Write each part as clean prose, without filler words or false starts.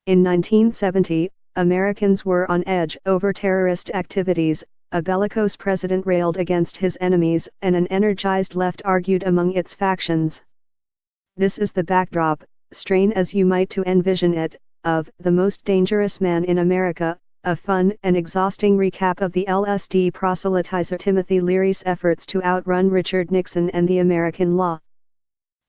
In 1970, Americans were on edge over terrorist activities, a bellicose president railed against his enemies, and an energized left argued among its factions. This is the backdrop, strain as you might to envision it, of The Most Dangerous Man in America, a fun and exhausting recap of the LSD proselytizer Timothy Leary's efforts to outrun Richard Nixon and the American law.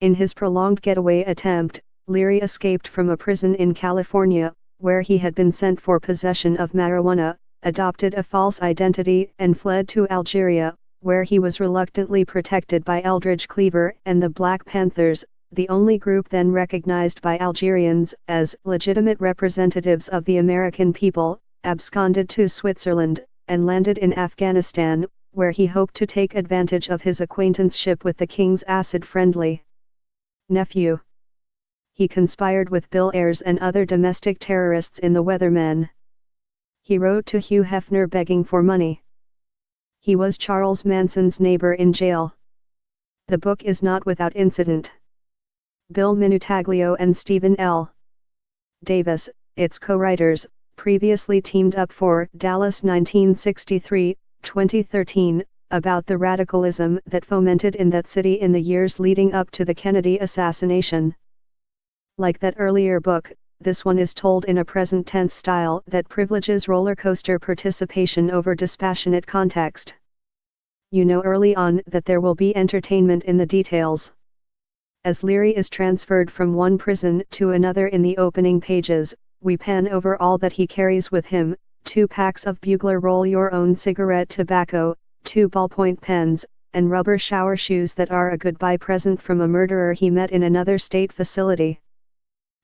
In his prolonged getaway attempt, Leary escaped from a prison in California, where he had been sent for possession of marijuana, adopted a false identity and fled to Algeria, where he was reluctantly protected by Eldridge Cleaver and the Black Panthers, the only group then recognized by Algerians as legitimate representatives of the American people, absconded to Switzerland, and landed in Afghanistan, where he hoped to take advantage of his acquaintanceship with the king's acid-friendly nephew. He conspired with Bill Ayers and other domestic terrorists in The Weathermen. He wrote to Hugh Hefner begging for money. He was Charles Manson's neighbor in jail. The book is not without incident. Bill Minutaglio and Stephen L. Davis, its co-writers, previously teamed up for Dallas 1963, 2013, about the radicalism that fomented in that city in the years leading up to the Kennedy assassination. Like that earlier book, this one is told in a present tense style that privileges roller coaster participation over dispassionate context. You know early on that there will be entertainment in the details. As Leary is transferred from one prison to another in the opening pages, we pan over all that he carries with him: 2 packs of Bugler roll-your-own cigarette tobacco, 2 ballpoint pens, and rubber shower shoes that are a goodbye present from a murderer he met in another state facility.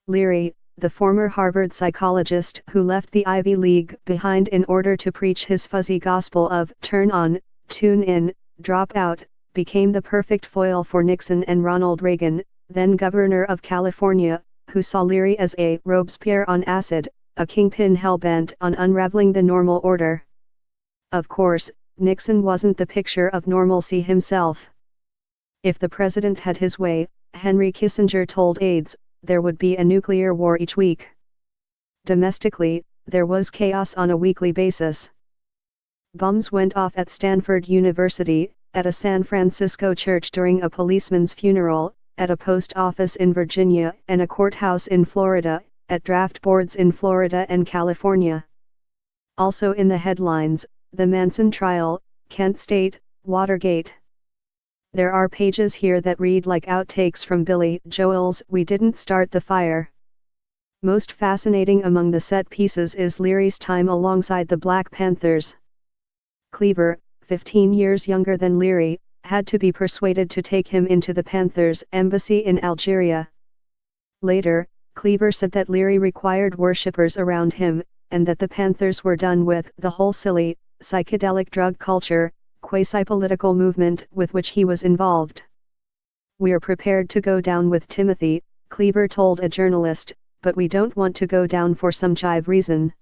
Leary, the former Harvard psychologist who left the Ivy League behind in order to preach his fuzzy gospel of turn on, tune in, drop out, became the perfect foil for Nixon and Ronald Reagan, then governor of California, who saw Leary as a Robespierre on acid, a kingpin hell-bent on unraveling the normal order. Of course, Nixon wasn't the picture of normalcy himself. If the president had his way, Henry Kissinger told aides, there would be a nuclear war each week. Domestically, there was chaos on a weekly basis. Bombs went off at Stanford University, at a San Francisco church during a policeman's funeral, at a post office in Virginia and a courthouse in Florida, at draft boards in Florida and California. Also in the headlines, the Manson trial, Kent State, Watergate. There are pages here that read like outtakes from Billy Joel's We Didn't Start the Fire. Most fascinating among the set pieces is Leary's time alongside the Black Panthers. Cleaver, 15 years younger than Leary, had to be persuaded to take him into the Panthers' embassy in Algeria. Later, Cleaver said that Leary required worshippers around him, and that the Panthers were done with the whole silly, psychedelic drug culture, quasi-political movement with which he was involved. "We're prepared to go down with Timothy," Cleaver told a journalist, "but we don't want to go down for some jive reason.